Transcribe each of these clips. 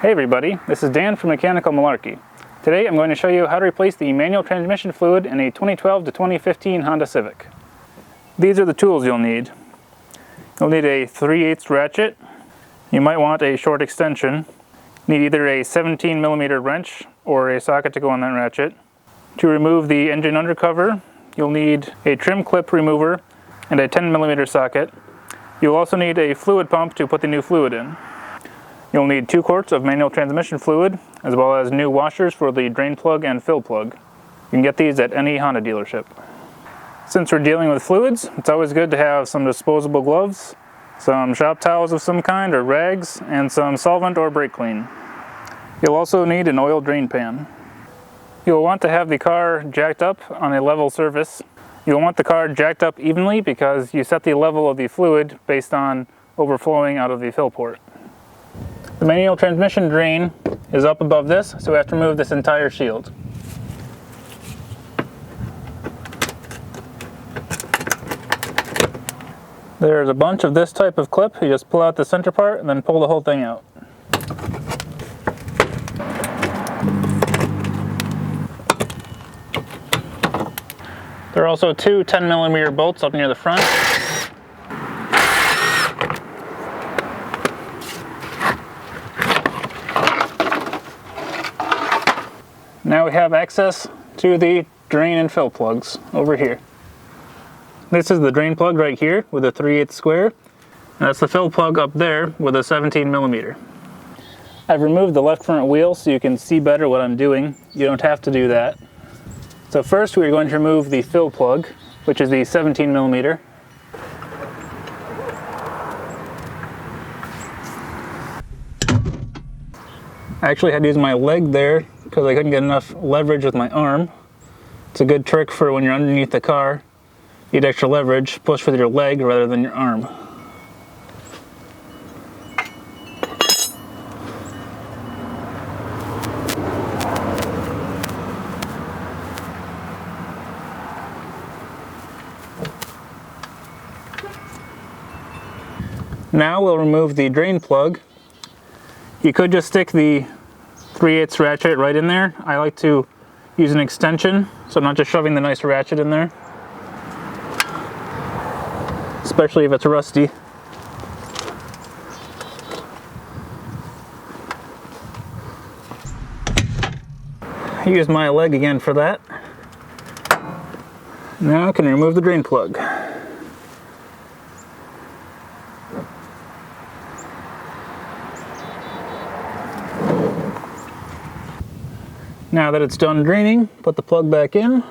Hey everybody, this is Dan from Mechanical Malarkey. Today I'm going to show you how to replace the manual transmission fluid in a 2012 to 2015 Honda Civic. These are the tools you'll need. You'll need a 3/8 ratchet. You might want a short extension. You need either a 17mm wrench or a socket to go on that ratchet. To remove the engine undercover, you'll need a trim clip remover and a 10mm socket. You'll also need a fluid pump to put the new fluid in. You'll need 2 quarts of manual transmission fluid, as well as new washers for the drain plug and fill plug. You can get these at any Honda dealership. Since we're dealing with fluids, it's always good to have some disposable gloves, some shop towels of some kind or rags, and some solvent or brake clean. You'll also need an oil drain pan. You'll want to have the car jacked up on a level surface. You'll want the car jacked up evenly because you set the level of the fluid based on overflowing out of the fill port. The manual transmission drain is up above this, so we have to remove this entire shield. There's a bunch of this type of clip. You just pull out the center part and then pull the whole thing out. There are also 2 10mm bolts up near the front. Now we have access to the drain and fill plugs over here. This is the drain plug right here with a 3/8 square. And that's the fill plug up there with a 17mm. I've removed the left front wheel so you can see better what I'm doing. You don't have to do that. So first we're going to remove the fill plug, which is the 17mm. I actually had to use my leg there because I couldn't get enough leverage with my arm. It's a good trick for when you're underneath the car. You need extra leverage, push with your leg rather than your arm. Now we'll remove the drain plug. You could just stick the 3/8 ratchet right in there. I like to use an extension, so I'm not just shoving the nice ratchet in there. Especially if it's rusty. I use my leg again for that. Now I can remove the drain plug. Now that it's done draining, put the plug back in.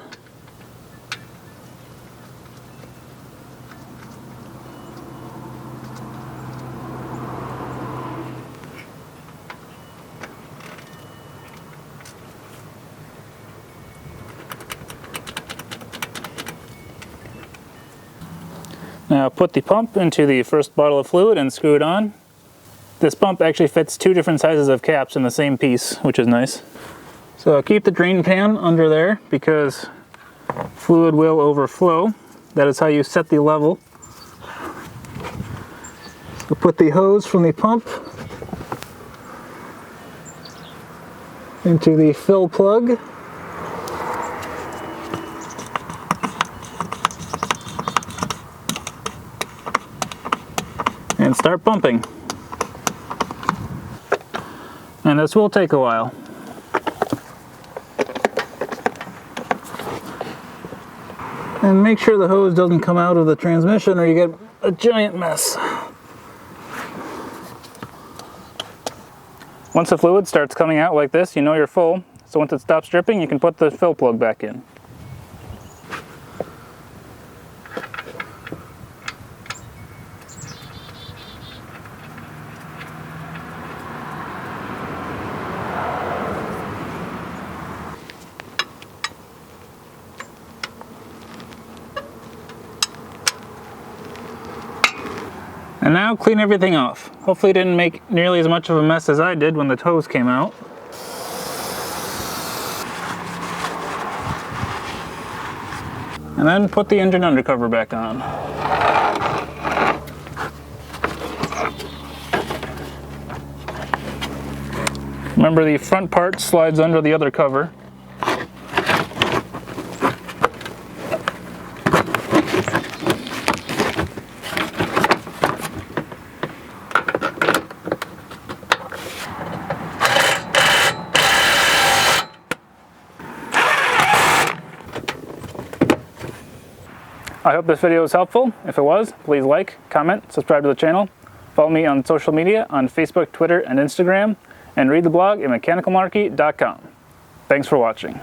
Now put the pump into the first bottle of fluid and screw it on. This pump actually fits 2 different sizes of caps in the same piece, which is nice. So keep the drain pan under there because fluid will overflow. That is how you set the level. So put the hose from the pump into the fill plug. And start pumping. And this will take a while. And make sure the hose doesn't come out of the transmission or you get a giant mess. Once the fluid starts coming out like this, you know you're full. So once it stops dripping, you can put the fill plug back in. And now clean everything off. Hopefully it didn't make nearly as much of a mess as I did when the hose came out. And then put the engine undercover back on. Remember, the front part slides under the other cover. I hope this video was helpful. If it was, please like, comment, subscribe to the channel. Follow me on social media on Facebook, Twitter, and Instagram, and read the blog at mechanicalmalarkey.com. Thanks for watching.